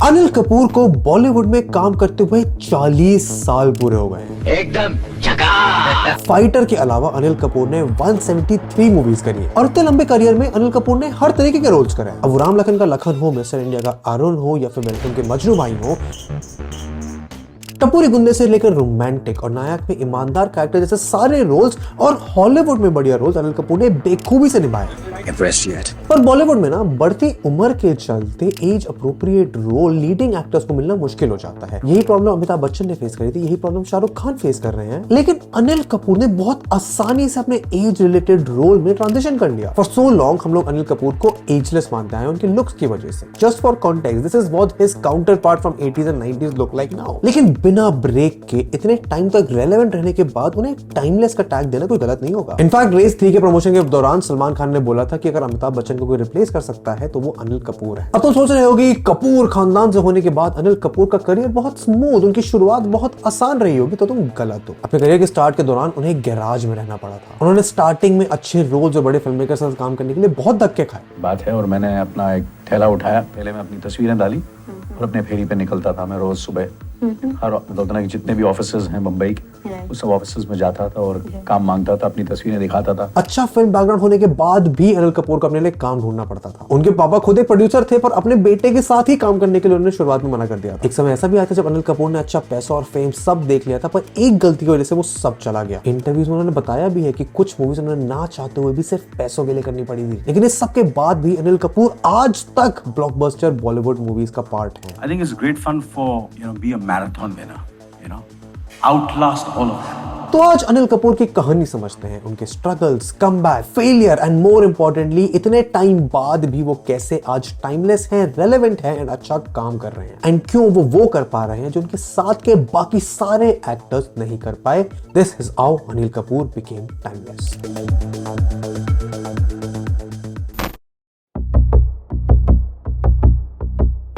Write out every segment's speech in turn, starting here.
अनिल कपूर को बॉलीवुड में काम करते हुए 40 साल पूरे हो गए हैं। एकदम झकास। फाइटर के अलावा अनिल कपूर ने 173 मूवीज करी है और इतने लंबे करियर में अनिल कपूर ने हर तरीके के रोल्स करे हैं। अब वो राम लखन का लखन हो, मिस्टर इंडिया का अरुण हो या फिर वेलकम के मजनू भाई हो, टपोरी गुंडे से लेकर रोमांटिक और नायक में ईमानदार कैरेक्टर जैसे सारे रोल्स और हॉलीवुड में बढ़िया रोल्स अनिल कपूर ने बेखूबी से निभाए। पर बॉलीवुड में ना बढ़ती उम्र के चलते age appropriate role leading actors को मिलना मुश्किल हो जाता है। यही प्रॉब्लम अमिताभ बच्चन ने फेस करी थी, यही प्रॉब्लम शाहरुख खान फेस कर रहे हैं। लेकिन अनिल कपूर ने बहुत आसानी से अपने एज रिलेटेड रोल में ट्रांजिशन कर लिया। फॉर सो लॉन्ग हम लोग अनिल कपूर को एजलेस मानते हैं उनके लुक्स की वजह से। Just for context, this is what his counter part from 80s and 90s look like now. लेकिन बिना ब्रेक के इतने टाइम तक रेलेवेंट रहने के बाद उन्हें टाइमलेस का टैग देना कोई गलत नहीं होगा। इनफैक्ट रेस 3 के प्रमोशन के दौरान सलमान खान ने बोला था कि अगर अमिताभ बच्चन को कोई रिप्लेस कर सकता है तो वो अनिल कपूर है। अब तो सोच रहे होगी कपूर खानदान से होने के बाद अनिल कपूर का करियर बहुत स्मूथ, उनकी शुरुआत बहुत आसान रही होगी, तो तुम गलत हो। अपने करियर के स्टार्ट के दौरान उन्हें गैराज में रहना पड़ा था। उन्होंने स्टार्टिंग में अच्छे रोल्स और बड़े फिल्म मेकर के साथ काम करने के लिए बहुत धक्के खाए। बात है और मैंने अपना एक ठेला उठाया, ठेले में अपनी तस्वीरें डाली और अपने फेरी पे निकलता था मैं रोज सुबह। हर मतलब कि जितने भी ऑफिसेज हैं मुंबई के, उस सब ऑफिसेज में जाता था और काम मांगता था, अपनी तस्वीरें दिखाता था। अच्छा फिल्म बैकग्राउंड होने के बाद भी अनिल कपूर को अपने लिए काम ढूंढना पड़ता था। उनके पापा खुद एक प्रोड्यूसर थे, पर अपने बेटे के साथ ही काम करने के लिए उन्होंने शुरुआत में मना कर दिया था। एक समय ऐसा भी आया था जब अनिल कपूर ने अच्छा पैसा और फेम सब देख लिया था, पर एक गलती की वजह से वो सब चला गया। इंटरव्यूज में उन्होंने बताया भी है कि कुछ मूवीज उन्होंने ना चाहते हुए भी सिर्फ पैसों के लिए करनी पड़ी थी। लेकिन इस सब के बाद भी अनिल कपूर आज तक ब्लॉकबस्टर बॉलीवुड मूवीज का पार्ट है। I think it's great fun for be a marathon winner, outlast all of them. तो आज अनिल कपूर की कहानी समझते हैं, उनके struggles, comeback, failure and more importantly इतने टाइम बाद भी वो कैसे आज टाइमलेस हैं, रेलेवेंट हैं एंड अच्छा काम कर रहे हैं, एंड क्यों वो कर पा रहे हैं जो उनके साथ के बाकी सारे एक्टर्स नहीं कर पाए। This is how Anil Kapoor became timeless.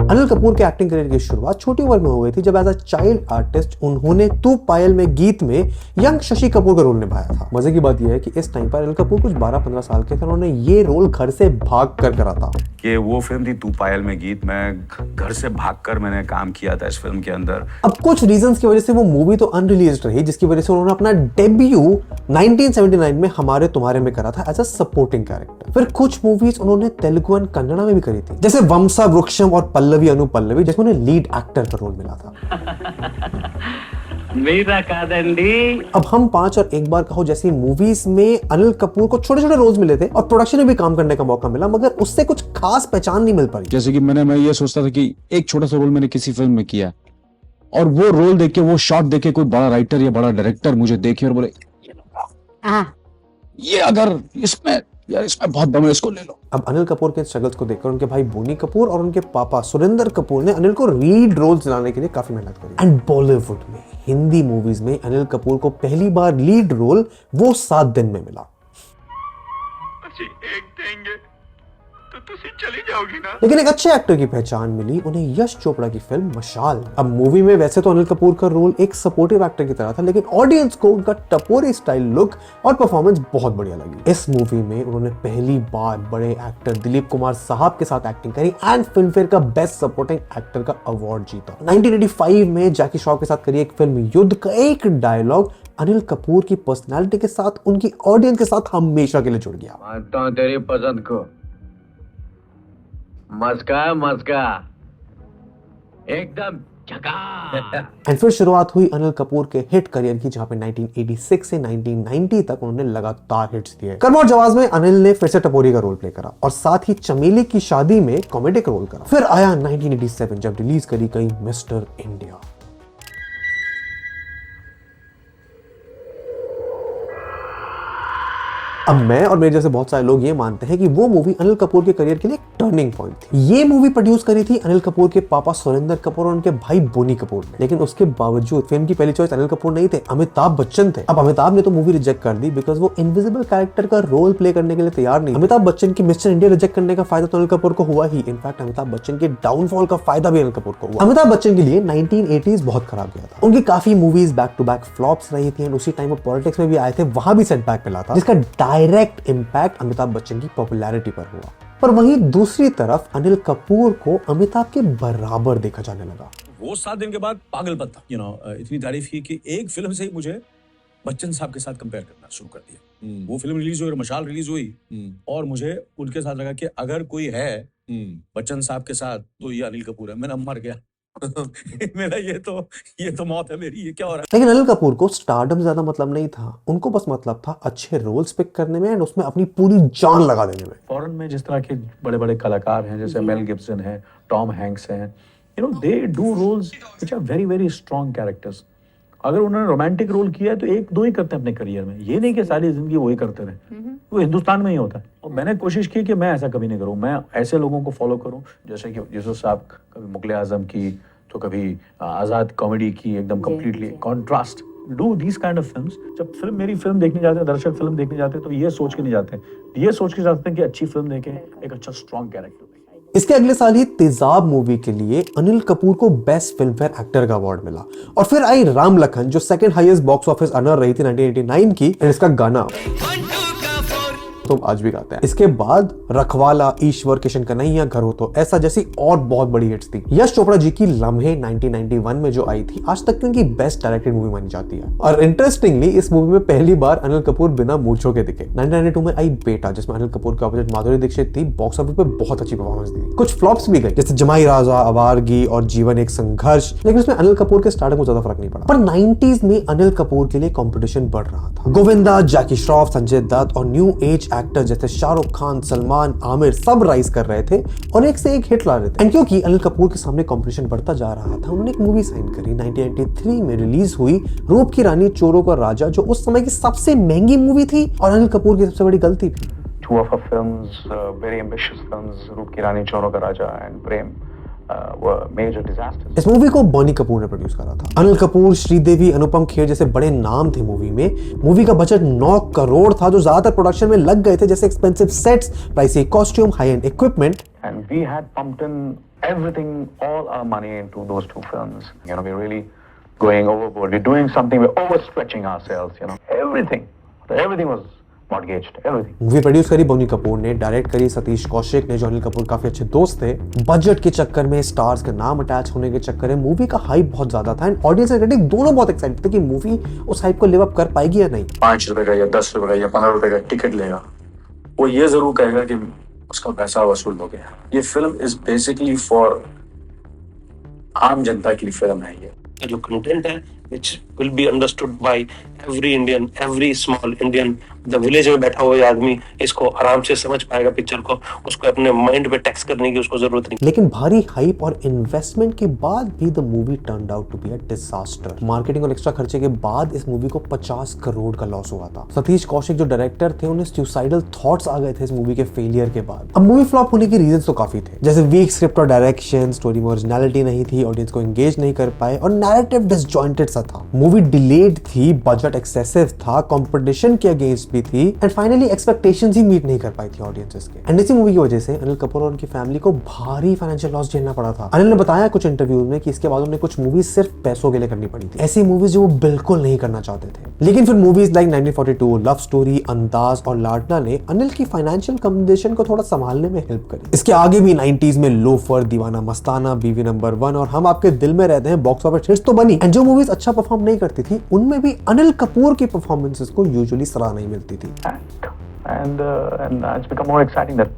Anil Kapoor के एक्टिंग करियर की शुरुआत छोटी उम्र में हो गई थी जब एज अ चाइल्ड आर्टिस्ट उन्होंने तू पायल में गीत में यंग शशि कपूर का रोल निभाया था। मजे की बात यह है कि इस टाइम पर अनिल कपूर कुछ 12-15 साल के थे, उन्होंने ये रोल घर से भाग कर करा था। कि वो फिल्म थी तू पायल में गीत, मैं घर से भागकर मैंने काम किया था इस फिल्म के अंदर। अब कुछ रीजंस की वजह से वो मूवी तो अनरिलीज्ड रही, जिसकी वजह से उन्होंने अपना डेब्यू 1979 में हमारे तुम्हारे में करा था एज अ सपोर्टिंग कैरेक्टर। फिर कुछ मूवीज उन्होंने तेलुगु एंड कन्नड़ा में भी करी थी, जैसे वंसा वृक्षम और पल्लवी अनुपल्लवी, जिसमें उन्हें लीड एक्टर का रोल मिला था। मेरा कादंडी। अब हम 5 और एक बार कहो जैसी मूवीज में अनिल कपूर को छोटे छोटे रोल्स मिले थे और प्रोडक्शन में भी काम करने का मौका मिला, मगर उससे कुछ खास पहचान नहीं मिल पाई। जैसे कि मैं ये सोचता था कि एक छोटा सा रोल मैंने किसी फिल्म में किया और वो रोल देख के, वो शॉट देख के कोई बड़ा राइटर या बड़ा डायरेक्टर मुझे देखे और बोले ये अगर इसमें बहुत दम है, इसको ले लो। अब अनिल कपूर के स्ट्रगल्स को देखकर उनके भाई बोनी कपूर और उनके पापा सुरेंद्र कपूर ने अनिल को रीड रोल्स दिलाने के लिए काफी मेहनत करी। एंड बॉलीवुड में हिंदी मूवीज में अनिल कपूर को पहली बार लीड रोल वो 7 दिन में मिला। एक देंगे तो तुसी चली जाओगी ना। लेकिन एक अच्छे एक्टर की पहचान मिली उन्हें यश चोपड़ा की फिल्म मशाल। अब मूवी में वैसे तो अनिल कपूर का रोल एक सपोर्टिव एक्टर की तरह था, लेकिन ऑडियंस को उनका टपोरी स्टाइल लुक और परफॉर्मेंस बहुत बढ़िया लगी। इस मूवी में उन्होंने पहली बार बड़े एक्टर दिलीप कुमार साहब के साथ एक्टिंग करी एंड फिल्म फेयर का बेस्ट सपोर्टिंग एक्टर का अवार्ड जीता। 1985 में जैकी श्रॉफ के साथ करी एक फिल्म युद्ध का एक डायलॉग अनिल कपूर की पर्सनालिटी के साथ, उनकी ऑडियंस के साथ हमेशा के लिए जुड़ गया। मानता हूं तेरी पसंद को। मस्का एकदम झकास। एंड फिर शुरुआत हुई अनिल कपूर के हिट करियर की, जहां पे 1986 से 1990 तक उन्होंने लगातार हिट्स दिए। कर्म और जवाज में अनिल ने फिर से टपोरी का रोल प्ले करा और साथ ही चमेली की शादी में कॉमेडी का रोल करा। फिर आया 1987 जब रिलीज करी गई मिस्टर इंडिया। अब मैं और मेरे जैसे बहुत सारे लोग ये मानते हैं कि वो मूवी अनिल कपूर के करियर के लिए एक टर्निंग पॉइंट थी। ये मूवी प्रोड्यूस करी थी अनिल कपूर के पापा सुरेंद्र कपूर और उनके भाई बोनी कपूर ने, लेकिन उसके बावजूद फिल्म की पहली चॉइस अनिल कपूर नहीं थे, अमिताभ बच्चन थे। अब अमिताभ ने तो मूवी रिजेक्ट कर दी बिकॉज वो इनविजिबल कैरेक्टर का रोल प्ले करने के लिए तैयार नहीं। अमिताभ बच्चन की मिस्टर इंडिया रिजेक्ट करने का फायदा तो अनिल कपूर को हुआ ही, इनफैक्ट अमिताभ बच्चन के डाउनफॉल का फायदा भी अनिल कपूर को हुआ। अमिताभ बच्चन के लिए 1980s बहुत खराब गया था। उनकी काफी movies back to back flops रही थी, उसी टाइम वो पॉलिटिक्स में भी आए थे, वहां भी सेटबैक मिला था, जिसका डायरेक्ट इम्पैक्ट अमिताभ बच्चन की पॉपुलैरिटी पर हुआ। पर वहीं दूसरी तरफ अनिल कपूर को अमिताभ के बराबर देखा जाने लगा। वो 7 दिन के बाद पागलपन था, इतनी तारीफ की कि एक फिल्म से ही मुझे बच्चन साहब के साथ कंपेयर करना शुरू कर दिया। वो फिल्म रिलीज हुई और मशाल रिलीज हुई और मुझे उनके साथ लगा कि अगर कोई है बच्चन साहब के साथ तो ये अनिल कपूर है। मैं मर गया। मेरा ये तो मौत है मेरी, ये क्या हो रहा है। लेकिन अनिल कपूर को स्टारडम ज्यादा मतलब नहीं था, उनको बस मतलब था अच्छे रोल्स पिक करने में एंड उसमें अपनी पूरी जान लगा देने में। फॉरेन में जिस तरह के बड़े बड़े कलाकार हैं, जैसे मेल गिब्सन है, टॉम हैंक्स हैं, they do roles which are very very strong characters. अगर उन्होंने रोमांटिक रोल किया है तो 1-2 ही करते हैं अपने करियर में, ये नहीं कि सारी जिंदगी वही करते रहे। वो हिंदुस्तान में ही होता है। और मैंने कोशिश की कि मैं ऐसा कभी नहीं करूं, मैं ऐसे लोगों को फॉलो करूं जैसे कि यूसुफ साहब कभी मुगले आजम की तो कभी आजाद कॉमेडी की, एकदम completely contrast. Do these kind of films. जब मेरी फिल्म देखने जाते हैं, दर्शक फिल्म देखने जाते हैं, तो ये सोच के नहीं जाते, ये सोच के जाते हैं कि अच्छी फिल्म देखें, एक अच्छा स्ट्रॉन्ग कैरेक्टर। इसके अगले साल ही तेजाब मूवी के लिए अनिल कपूर को बेस्ट फिल्म फेयर एक्टर का अवार्ड मिला। और फिर आई राम लखन, जो second highest box office earner रही थी 1989 की, और इसका गाना तो आज भी गाते हैं। इसके बाद रखवाला, ईश्वर, किशन कन्हैया, घर हो तो ऐसा जैसी और बहुत बड़ी हिट्स थी। यश चोपड़ा जी की लम्हे 1991 में जो आई थी, आज तक उनकी बेस्ट डायरेक्टेड मूवी मानी जाती है। और इंटरेस्टिंगली इस मूवी में पहली बार अनिल कपूर बिना मूंछों के दिखे। 1992 में आई बेटा, जिसमें अनिल कपूर के ऑपोजिट माधुरी दीक्षित थी, बॉक्स ऑफिस पे बहुत अच्छी परफॉर्मेंस दी। कुछ फ्लॉप्स भी गए, जैसे जमाई राजा, आवारगी और जीवन एक संघर्ष, लेकिन उसमें अनिल कपूर के स्टार्टअप को ज्यादा फर्क नहीं पड़ा। पर 90s में अनिल कपूर के लिए कंपटीशन बढ़ रहा था। गोविंदा, जैकी श्रॉफ, संजय दत्त और न्यू एज एक्टर जैसे शाहरुख खान, सलमान, आमिर सब राइज कर रहे थे और एक से एक हिट ला रहे थे। एंड क्योंकि अनिल कपूर के सामने कंपटीशन बढ़ता जा रहा था, उन्होंने एक मूवी साइन करी। 1993 में रिलीज हुई रूप की रानी चोरों का राजा, जो उस समय की सबसे महंगी मूवी थी और अनिल कपूर की सबसे बड़ी गलती भी। Two of our films, very ambitious films, रूप की रानी, चोरों का राजा and Prem, were major disasters. इस मूवी को बॉनी कपूर ने प्रोड्यूस करा था। अनिल कपूर, श्रीदेवी, अनुपम खेर जैसे बड़े नाम थे मूवी में। मूवी का बजट 9 करोड़ था, जो ज्यादातर प्रोडक्शन में लग गए थे, जैसे expensive sets, pricey costume, high and equipment. And we had pumped in everything, all our money into those 2 films. We're really going overboard. We're doing something, we're overstretching ourselves, Everything was mortgaged, everything. Movie produce करी Bonnie Kapoor ने, direct करी सतीश कौशिक ने, जो अनिल कपूर काफी अच्छे दोस्त थे। Budget के चक्कर में, स्टार्स के नाम अटैच होने के चक्कर में मूवी का हाइप बहुत ज्यादा था एंड ऑडियंस एंड क्रिटिक दोनों बहुत एक्साइटेड थे कि मूवी उस हाइप को लिव अप कर पाएगी या नहीं। 5 रुपए का या 10 रुपए का या 15 रुपए का टिकट लेगा, वो ये जरूर कहेगा कि उसका पैसा वसूल हो गया। ये फिल्म इज बेसिकली फॉर आम जनता की फिल्म है। ये जो कंटेंट है which will be understood by every Indian, every small Indian, the village में बैठा हुआ आदमी इसको आराम से समझ पाएगा पिक्चर को, उसको अपने माइंड पे टैक्स करने की उसको जरूरत नहीं। लेकिन भारी हाइप और इन्वेस्टमेंट के बाद भी the movie turned out to be a disaster. Marketing और एक्स्ट्रा खर्चे के बाद इस मूवी को 50 करोड़ का लॉस हुआ था। सतीश कौशिक जो डायरेक्टर थे, उन्हें सुसाइडल थॉट्स आ गए थे इस मूवी के फेलियर के बाद। अब मूवी फ्लॉप होने के रीजंस तो काफी थे, जैसे वीक स्क्रिप्ट और डायरेक्शन, स्टोरी में ओरिजिनलिटी नहीं थी, ऑडियंस को एंगेज नहीं कर पाए और नैरेटिव डिसजॉइंटेड सा था। मूवी डिलेड थी, बजट एक्सेसिव था, कंपटीशन के अगेंस्ट भी थी एंड फाइनली एक्सपेक्टेशंस ही मीट नहीं कर पाई थी ऑडियंसेस के। एंड इसी मूवी की वजह से अनिल कपूर और उनकी फैमिली को भारी फाइनेंशियल लॉस झेलना पड़ा था। अनिल ने बताया कुछ इंटरव्यूज में कि इसके बाद उन्हें कुछ मूवीज सिर्फ पैसों के लिए करनी पड़ी थी, ऐसी मूवीज जो वो बिल्कुल नहीं करना चाहते थे। लेकिन फिर मूवीज लाइक 1942, लव स्टोरी, अंदाज और लाडला ने अनिल की फाइनेंशियल कंडीशन को थोड़ा संभालने में हेल्प करी। इसके आगे भी 90s में लोफर, दीवाना मस्ताना, बीवी नंबर 1 और हम आपके दिल में रहते हैं बॉक्स ऑफिस हिट्स तो बनी एंड जो मूवीज अच्छा परफॉर्म नहीं करती थी, उनमें भी अनिल कपूर की परफॉर्मेंसेस को यूजुअली सराहना नहीं मिलती थी। And it's become more exciting that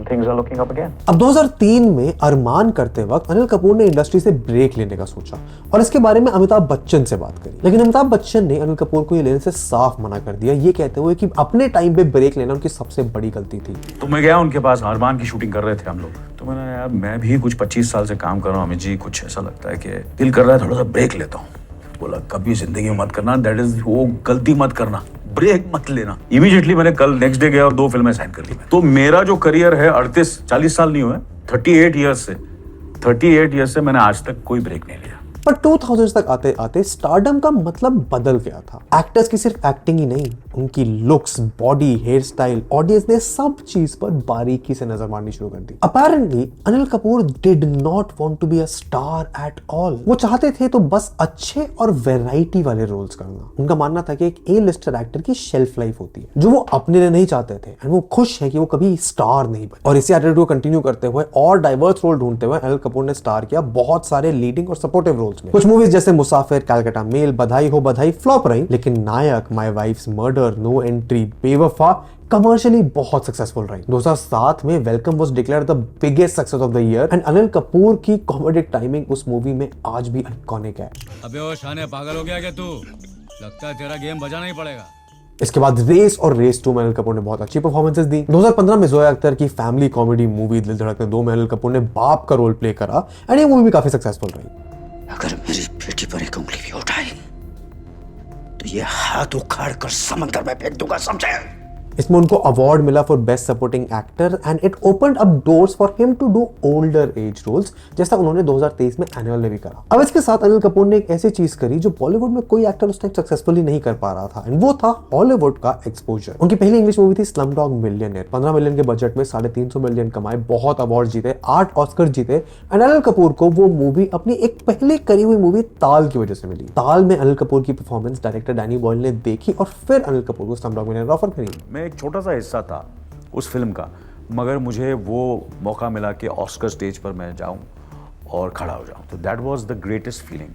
things are looking up again. अब 2003 में अरमान करते वक्त अनिल कपूर ने इंडस्ट्री से ब्रेक लेने का सोचा और इसके बारे में अमिताभ बच्चन से बात करी। लेकिन अमिताभ बच्चन ने अनिल कपूर को ये लेने से साफ मना कर दिया, ये कहते हुए कि अपने टाइम पे ब्रेक लेना उनकी सबसे बड़ी गलती थी। तो मैं गया उनके पास, अरमान की शूटिंग कर रहे थे हम लोग, तो मैंने यार मैं भी कुछ 25 साल से काम कर रहा हूँ अमित जी, कुछ ऐसा लगता है कि दिल कर रहा है थोड़ा सा ब्रेक लेता हूँ। बोला कभी जिंदगी में मत करना, दैट इज वो गलती मत करना, ब्रेक मत लेना। इमीडिएटली मैंने कल नेक्स्ट डे गया और 2 फिल्में साइन कर ली। तो मेरा जो करियर है 38-40 साल नहीं हुए, 38 ईयर्स से मैंने आज तक कोई ब्रेक नहीं लिया। पर 2000s तक आते आते स्टारडम का मतलब बदल गया था। एक्टर्स की सिर्फ एक्टिंग ही नहीं, उनकी looks, body, hair style, audience ने सब चीज पर बारीकी से नजर मारनी शुरू कर दी। Apparently Anil Kapoor did not want to be a star at all. वो चाहते थे तो बस अच्छे और वैरायटी वाले रोल्स करना। उनका मानना था कि एक ए लिस्टर एक्टर की शेल्फ लाइफ होती है, जो वो अपने लिए नहीं चाहते थे, एंड वो खुश है कि वो कभी स्टार नहीं बने। और इसी एटीट्यूड को कंटिन्यू करते हुए और डाइवर्स रोल ढूंढते हुए अनिल कपूर ने स्टार किया बहुत सारे लीडिंग और सपोर्टिव रोल्स में। कुछ मूवीज जैसे मुसाफिर, कैलकाटा मेल, बधाई हो बधाई फ्लॉप रही, लेकिन Nayak, my wife's murder, no entry, Bewafaa commercially बहुत सक्सेसफुल रही। 2007 में welcome was declared the biggest success of the year, and Anil Kapoor की कॉमेडिक टाइमिंग उस मूवी में आज भी आइकॉनिक है। अबे ओ शाने, पागल हो गया क्या तू? लगता है तेरा गेम बजाना ही पड़ेगा। इसके बाद रेस और रेस 2 में अनिल कपूर ने बहुत अच्छी परफॉर्मेंसेस दी। 2015 में जोया अख्तर की फैमिली कॉमेडी मूवी दिल धड़कने 2 में अनिल कपूर ने बाप का रोल प्ले करा, एंड ये मूवी भी काफी सक्सेसफुल रही। अगर मेरी बेटी पर एक उंगली भी उठाई तो ये हाथ उखाड़ कर समंदर में फेंक दूंगा, समझे? इसमें उनको अवार्ड मिला for best supporting actor, and it opened up doors for him to do older age roles, जैसा उन्होंने 2023 में एनुअल में भी करा। अब इसके साथ अनिल कपूर ने एक ऐसी चीज करी जो बॉलीवुड में कोई एक्टर उस टाइम सक्सेसफुली नहीं कर पा रहा था, एंड वो था हॉलीवुड का एक्सपोजर। उनकी पहली इंग्लिश मूवी थी स्लमडॉग मिलियनेयर। 15 मिलियन के बजट में 350 मिलियन कमाए, बहुत अवार्ड जीते, 8 ऑस्कर जीते, एंड अनिल कपूर को वो मूवी अपनी एक पहले करी हुई मूवी ताल की वजह से मिली। ताल में अनिल कपूर की परफॉर्मेंस डायरेक्टर डैनी बॉयल ने देखी और फिर अनिल कपूर को स्लमडॉग मिलियनेयर ऑफर करी। मैं एक छोटा सा हिस्सा था उस फिल्म का, मगर मुझे वो मौका मिला कि ऑस्कर स्टेज पर मैं जाऊं और खड़ा हो जाऊं, तो that was the greatest feeling.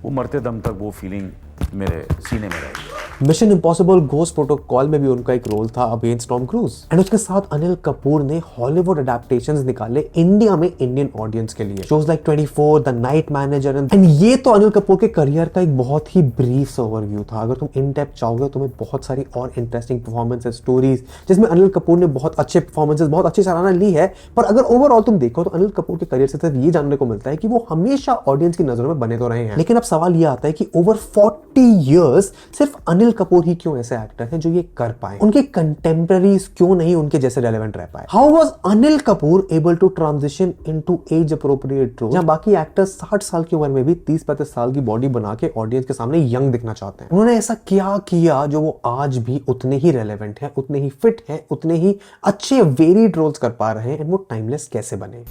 वो मरते दम तक वो फीलिंग मेरे सीने में रहेगी। मिशन इम्पॉसिबल घोस्ट प्रोटोकॉल में भी उनका एक रोल था अगेंस्ट टॉम क्रूज, एंड उसके साथ अनिल कपूर ने हॉलीवुड अडेप्टेशंस निकाले इंडिया में इंडियन ऑडियंस के लिए, shows like 24, the night manager, and ये तो अनिल कपूर के करियर का एक बहुत ही ब्रीफ ओवरव्यू था। अगर तुम इन डेप्थ चाहोगे तुम्हें बहुत सारी और इंटरेस्टिंग परफॉर्मेंसेस, स्टोरीज जिसमें अनिल कपूर ने बहुत अच्छे परफॉर्मेंसेस, बहुत अच्छी सराहना ली है, पर अगर ओवरऑल तुम देखो तो अनिल कपूर के करियर से सिर्फ ये जानने को मिलता है कि वो हमेशा ऑडियंस की नजरों में बने तो रहे हैं। लेकिन अब सवाल यह आता है कि ओवर 40 इयर्स सिर्फ अनिल कपूर ही क्यों ऐसे एक्टर हैं जो ये कर पाए? उनके कंटेम्पररीज क्यों नहीं उनके जैसे रेलेवेंट रह पाए? How was Anil Kapoor able to transition into age appropriate role, जहां बाकी एक्टर्स 60 साल की उम्र में भी 30-35 साल की बॉडी बना के ऑडियंस के सामने यंग दिखना चाहते हैं? उन्होंने ऐसा क्या किया जो वो आज भी उतने ही रेलेवेंट है, उतने ही फिट है, उतने ही अच्छे वेरिड रोल्स कर पा रहे हैं, एंड वो टाइमलेस कैसे बने?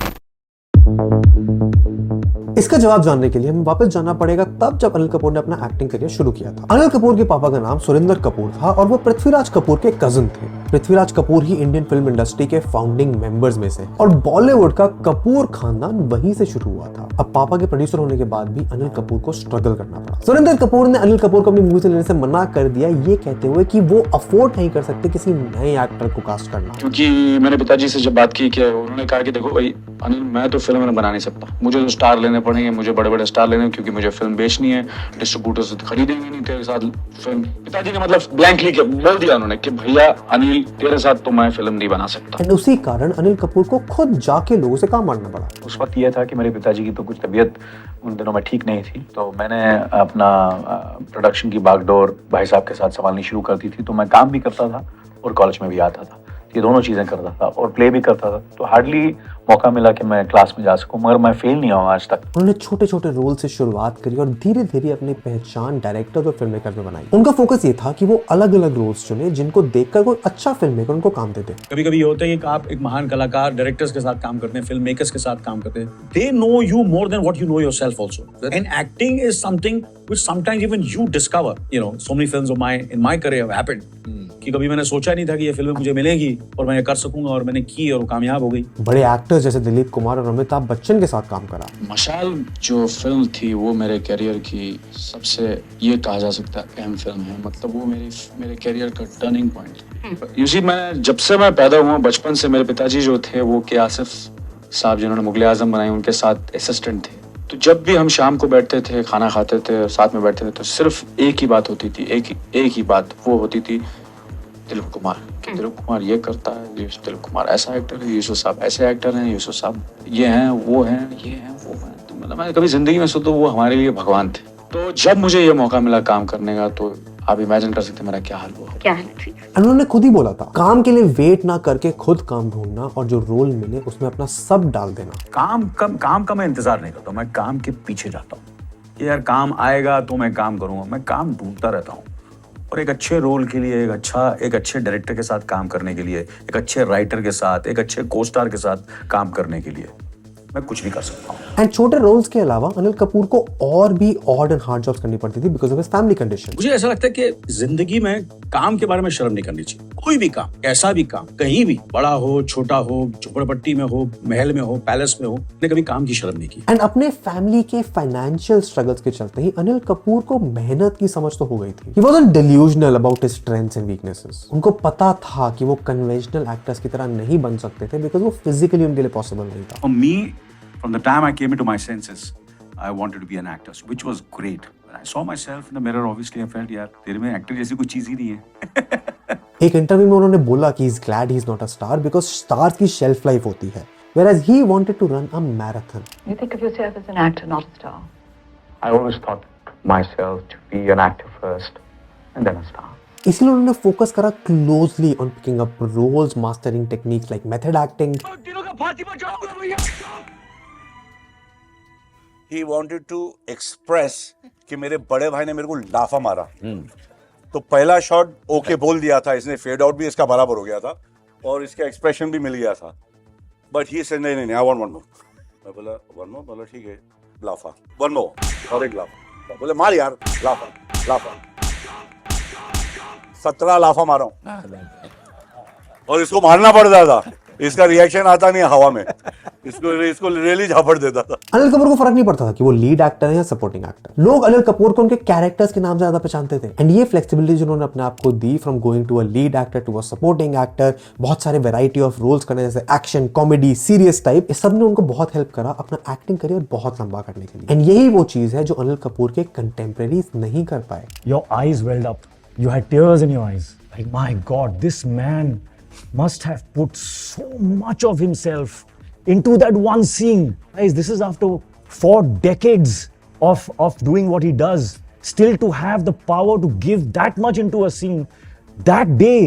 इसका जवाब जानने के लिए हमें वापस जाना पड़ेगा तब जब अनिल कपूर ने अपना एक्टिंग करियर शुरू किया था। अनिल कपूर के पापा का नाम सुरेंद्र कपूर था और वो पृथ्वीराज कपूर के कजिन थे। पृथ्वीराज कपूर ही इंडियन फिल्म इंडस्ट्री के फाउंडिंग मेंबर्स में से, और बॉलीवुड का कपूर खानदान वहीं से शुरू हुआ था। अब पापा के प्रोड्यूसर होने के बाद भी अनिल कपूर को स्ट्रगल करना पड़ा। सुरेंद्र कपूर ने अनिल कपूर को अपनी मूवी से लेने से मना कर दिया, ये कहते हुए कि वो अफोर्ड नहीं कर सकते किसी नए एक्टर को कास्ट करना। क्योंकि मैंने पिताजी से जब बात की कि उन्होंने कहा कि देखो भाई अनिल, मैं तो फिल्म बना नहीं सकता, मुझे तो स्टार लेने पड़ेंगे, मुझे बड़े बड़े स्टार लेने, क्योंकि मुझे फिल्म बेचनी है, डिस्ट्रीब्यूटर से खरीदेंगे नहीं तेरे साथ फिल्म। पिताजी ने मतलब ब्लैंकली बोल दिया उन्होंने कि भैया अनिल, तेरे साथ तो मैं फिल्म नहीं बना सकता। एंड उसी कारण अनिल कपूर को खुद जाके लोगों से काम मांगना पड़ा। उस वक्त यह था कि मेरे पिताजी की तो कुछ तबीयत उन दिनों में ठीक नहीं थी, तो मैंने अपना प्रोडक्शन की बागडोर भाई साहब के साथ संभालनी शुरू कर दी थी। तो मैं काम भी करता था और कॉलेज में भी आता था, ये दोनों चीजें करता था और प्ले भी करता था, तो हार्डली मौका मिला कि मैं क्लास में जा सकूं, मगर मैं फेल नहीं हुआ आज तक। उन्होंने छोटे छोटे रोल से शुरुआत करी और धीरे धीरे अपनी पहचान डायरेक्टर और फिल्म मेकर में बनाई। उनका फोकस ये था कि वो अलग अलग रोल्स चुने जिनको देखकर कोई अच्छा फिल्म मेकर उनको काम देते। कभी कभी ये होता है कि आप एक महान कलाकार डायरेक्टर्स के साथ काम करते हैं, फिल्म मेकर्स के साथ काम करते हैं, they know you more than what you know yourself also, and acting is something which sometimes even you discover, you know, so many films of my in my career have happened कि कभी मैंने सोचा नहीं था कि ये film मुझे मिलेगी और मैं ये कर सकूंगा, और मैंने की और कामयाब हो गई। बड़े एक्टर्स जैसे दिलीप कुमार और अमिताभ बच्चन के साथ काम करा। मशाल जो फिल्म थी वो मेरे करियर की सबसे, ये कहा जा सकता है, अहम फिल्म है। मतलब वो मेरे करियर का टर्निंग पॉइंट। यू सी, मैं जब से मैं पैदा हुआ बचपन से मेरे पिताजी जो थे वो के आसिफ साहब जिन्होंने मुगल आजम बनाई, उनके साथ असिस्टेंट थे। तो जब भी हम शाम को बैठते थे, खाना खाते थे, साथ में बैठते थे, तो सिर्फ एक ही बात होती थी, एक ही बात वो होती थी, दिलीप कुमार। दिलीप कुमार ये करता है, दिलीप कुमार ऐसा एक्टर है, यूसुफ साहब ऐसे एक्टर हैं, यूसुफ साहब ये हैं, वो हैं, ये हैं, वो हैं। तो मतलब मैं कभी जिंदगी में सोचता, वो हमारे लिए भगवान थे। तो जब मुझे ये मौका मिला काम करने का, तो आप इमेजिन कर सकते मेरा क्या हाल हुआ। क्या हाल थी? उन्होंने खुद ही बोला था, काम के लिए वेट ना करके खुद काम ढूंढना और जो रोल मिले उसमें अपना सब डाल देना। काम का मैं इंतजार नहीं करता, मैं काम के पीछे जाता हूँ। कि यार काम आएगा तो मैं काम करूंगा, मैं काम ढूंढता रहता हूँ। और एक अच्छे रोल के लिए, एक अच्छे डायरेक्टर के साथ काम करने के लिए, एक अच्छे राइटर के साथ, एक अच्छे को स्टार के साथ काम करने के लिए मैं कुछ भी कर सकता हूँ। एंड छोटे रोल्स के अलावा अनिल कपूर को और भी ऑड एंड हार्ड जॉब्स करनी पड़ती थी because of his family condition. मुझे ऐसा लगता है कि जिंदगी में काम के बारे में शर्म नहीं करनी चाहिए। कोई भी काम, ऐसा भी काम, कहीं भी, बड़ा हो, छोटा हो, झोपड़पट्टी में हो, महल में हो, पैलेस में हो, मैंने कभी काम की शर्म नहीं की। एंड अपने फैमिली के फाइनेंशियल स्ट्रगल्स के चलते ही अनिल कपूर को मेहनत की समझ तो हो गई थी। He wasn't delusional about his strengths and weaknesses. उनको पता था कि वो कन्वेंशनल एक्टर्स की तरह नहीं बन सकते थे बिकॉज वो फिजिकली उनके लिए पॉसिबल नहीं था। For me, from the time I came into my senses, I wanted to be an actor, which was great. When I saw myself in the mirror, obviously I felt, यार तेरे में actor जैसी कोई चीज ही नहीं है। एक इंटरव्यू में उन्होंने बोला कि he's glad he's not a star because stars की shelf life होती है, whereas he wanted to run a marathon. You think of yourself as an actor, not a star. I always thought myself to be an actor first and then a star. इसीलिए उन्होंने focus करा closely on picking up roles, mastering techniques like method acting. He wanted to express कि मेरे बड़े भाई ने मेरे को लाफा मारा, तो पहला शॉट ओके बोल दिया था इसने, फेड आउट भी इसका बराबर हो गया था और इसका एक्सप्रेशन भी मिल गया था, बट ही सेड नहीं आई वांट वन मोर। मैं बोला वन मोर, बोला ठीक है लाफा, वन मोर और एक लाफा, बोले मार यार, लाफा 17 लाफा मारा हूं और इसको मारना पड़ता था, इसका रिएक्शन आता नहीं हवा में, इसको रियली झापड़ देता था। अनिल कपूर को फर्क नहीं पड़ता था कि वो लीड एक्टर है या सपोर्टिंग एक्टर। लोग अनिल कपूर को उनके कैरेक्टर्स के नाम से ज्यादा पहचानते थे एंड ये फ्लेक्सिबिलिटी जिन्होंने अपने आप को दी from going to a lead actor to a supporting actor, बहुत सारे वैरायटी ऑफ रोल्स करने जैसे एक्शन, कॉमेडी, सीरियस टाइप, इस सब ने उनको बहुत हेल्प करा अपना एक्टिंग करियर बहुत लंबा करने के लिए। एंड यही वो चीज है जो अनिल कपूर के कंटेम्परेरीज नहीं कर पाए। Your eyes welled up. You had tears in your eyes. Like, my God, this man must have put so much of himself into that one scene. Guys, this is after 4 decades of doing what he does. Still to have the power to give that much into a scene. That day,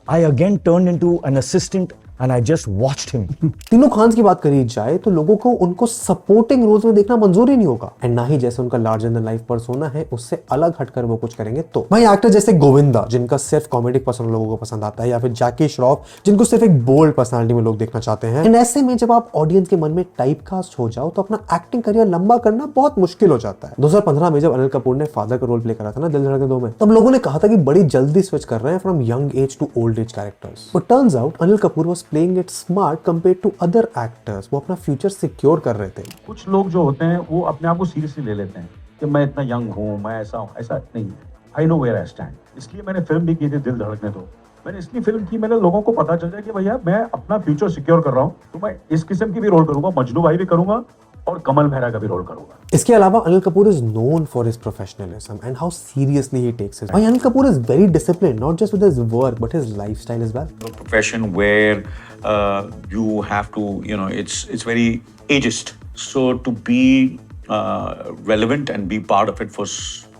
I again turned into an assistant and I just watched him. तीनों खान्स की बात करी जाए तो लोगों को उनको supporting roles में देखना मंजूर ही नहीं होगा एंड ना ही जैसे उनका लार्जर देन लाइफ पर्सोना है उससे अलग हटकर वो कुछ करेंगे। तो भाई एक्टर जैसे गोविंदा जिनका सिर्फ कॉमेडिक पसंद लोगों को पसंद आता है, या फिर जैकी श्रॉफ जिनको सिर्फ एक बोल्ड पर्सनालिटी में लोग देखना चाहते हैं, एंड ऐसे में जब आप ऑडियंस के मन में टाइप कास्ट हो जाओ तो अपना एक्टिंग करियर लंबा करना बहुत मुश्किल हो जाता है। 2015 में जब अनिल कपूर ने फादर का रोल प्ले करा था ना दिल धड़कन 2 में, तब लोगों ने कहा था कि बड़ी जल्दी स्विच कर रहे हैं from young age to old age characters. But turns out Anil Kapoor was playing it smart compared to other actors. वो अपना फ्यूचर सिक्योर कर रहे थे। कुछ लोग जो होते हैं वो अपने आप को सीरियसली ले लेते हैं कि मैं इतना यंग हूँ, मैं ऐसा हूँ, ऐसा नहीं है। I know where I stand. इसलिए मैंने फिल्म भी की थी दिल धड़कने दो। मैंने इसलिए फिल्म की, मैंने लोगों को पता चल जाए कि भैया मैं अपना फ्यूचर सिक्योर कर रहा हूँ, तो मैं इस किस्म की भी रोल करूंगा, मजनू भाई भी करूंगा और कमल मेहरा का भी रोल करूंगा। इसके अलावा Anil Kapoor is known for his professionalism and how seriously he takes his. Anil Kapoor is very disciplined not just with his work but his lifestyle as well. Profession where you have to, it's very ageist. So to be relevant and be part of it for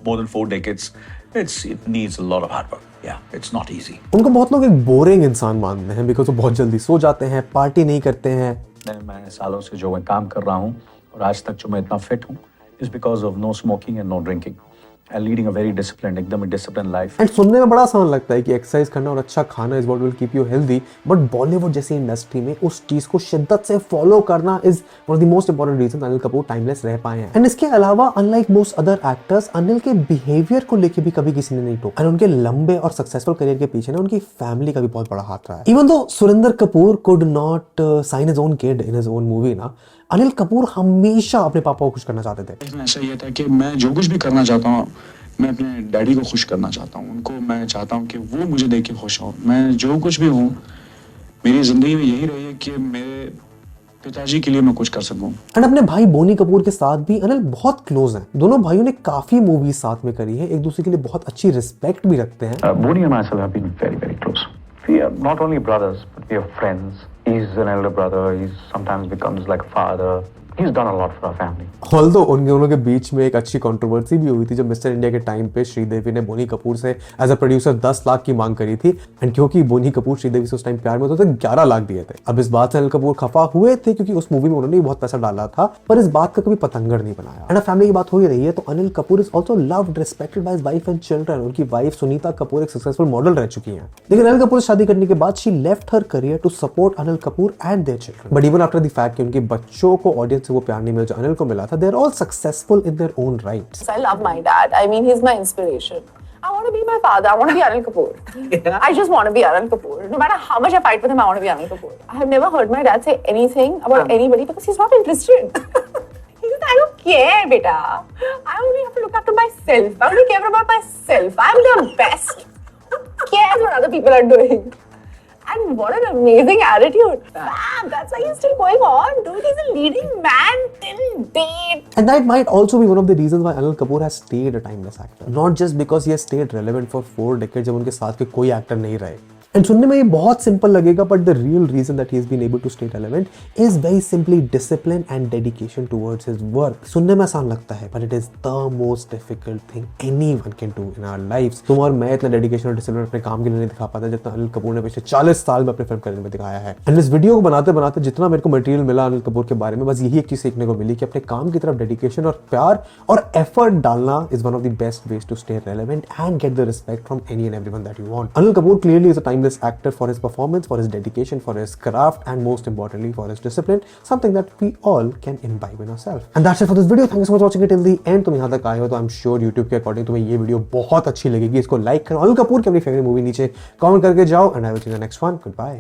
more than 4 decades, it needs a lot of hard work. Yeah, it's not easy. उनको बहुत लोग एक boring इंसान मानते हैं because वो बहुत जल्दी सो जाते हैं, पार्टी नहीं करते हैं। मैं सालों से जो मैं काम कर रहा हूँ और आज तक जो मैं इतना फिट हूँ is because of no smoking and no drinking and leading a very disciplined, एकदम disciplined life. एंड सुनने में बड़ा आसान लगता है कि एक्सरसाइज करना और अच्छा खाना is what will keep you healthy, but Bollywood जैसी इंडस्ट्री में उस चीज को शिद्दत से फॉलो करना is one of the most important reason Anil Kapoor timeless रह पाए हैं। एंड इसके अलावा unlike most other actors Anil के बिहेवियर को लेके भी कभी किसी ने नहीं टोका एंड उनके लंबे और सक्सेसफुल करियर के पीछे ना उनकी फैमिली का भी बहुत बड़ा हाथ रहा है। Even though Surendra Kapoor could not sign his own kid in his own movie ना, अनिल कपूर हमेशा अपने पापा को खुश करना चाहते थे। ऐसा ये था कि मैं जो कुछ भी करना चाहता हूँ, मैं अपने डैडी को खुश करना चाहता हूँ, उनको मैं चाहता हूँ कि वो मुझे देख के खुश हो। मैं जो कुछ भी हूँ मेरी जिंदगी में यही रही है कि मेरे पिताजी के लिए मैं कुछ कर सकूं। एंड अपने भाई बोनी कपूर के साथ भी अनिल बहुत क्लोज हैं। दोनों भाइयों ने काफी मूवीज साथ में करी है, एक दूसरे के लिए बहुत अच्छी रिस्पेक्ट भी रखते हैं। Boni and myself have been very, very close. We are not only brothers, but we are friends. He's an elder brother. He sometimes becomes like a father He's done a lot for our family. Although उन दोनों के बीच में एक अच्छी controversy भी हुई थी जब मिस्टर इंडिया के टाइम पे श्रीदेवी ने बोनी कपूर से एज अ प्रोड्यूसर 10 लाख की मांग करी थी, एंड क्योंकि बोनी कपूर श्रीदेवी से उस टाइम प्यार में होते थे 11 लाख दिए थे। अब इस बात से अनिल कपूर खफा हुए थे क्योंकि उस मूवी में उन्होंने बहुत पैसा डाला था, पर इस बात का कभी पतंगर नहीं बनाया। एंड फैमिली की बात हो ही रही है तो Anil Kapoor is also loved respected by his wife and children. उनकी वाइफ सुनीता कपूर एक सक्सेसफुल मॉडल रह चुकी हैं, लेकिन अनिल कपूर से शादी करने के बाद she left her career to support Anil Kapoor and their children. But even after the fact कि उनके बच्चों को ऑडियंस से वो प्यार नहीं मिला जो अनिल को मिला था, they are all successful in their own rights. I love my dad. I mean, he's my inspiration. I want to be my father. I want to be Anil Kapoor. Yeah. I just want to be Anil Kapoor. No matter how much I fight with him, I want to be Anil Kapoor. I have never heard my dad say anything about anybody because he's not interested. He says, I don't care, beta. I only have to look after myself. I only care about myself. I'm the best. Who cares what other people are doing? And what an amazing attitude. Fam, that's why he's still going on, dude. He's a leading man till date. And that might also be one of the reasons why Anil Kapoor has stayed a timeless actor. Not just because he has stayed relevant for 4 decades जब उनके साथ के कोई actor नहीं रहे। And सुनने में ये बहुत सिंपल लगेगा, but the real reason that he has been able to stay relevant is very simply discipline and dedication towards his work. सुनने में आसान लगता है, but it is the most difficult thing anyone can do in our lives. तुम और मैं इतना dedication और डिसिप्लिन अपने काम के लिए नहीं दिखा पाता जितना अनिल कपूर ने पिछले 40 साल में अपने फिल्म करियर में दिखाया है। एंड इस वीडियो को बनाते बनाते जितना मेरे को मटेरियल मिला अनिल कपूर के बारे में, बस यही एक चीज सीखने को मिली कि अपने काम की तरफ डेडिकेशन और प्यार और एफर्ट डालना is one of the best ways to stay relevant and get the respect from any and everyone that you want. Anil Kapoor clearly is a timeless actor for his performance, for his dedication, for his craft, and most importantly for his discipline, something that we all can imbibe in ourselves. And that's it for this video. Thank you so much for watching it till the end. तुम यहाँ तक आए हो तो I'm sure YouTube के according तुम्हें ये video बहुत अच्छी लगेगी। इसको लाइक करो, अनिल कपूर की अपनी फेवरेट मूवी नीचे कमेंट करके जाओ, and I will see you in the next one. Goodbye.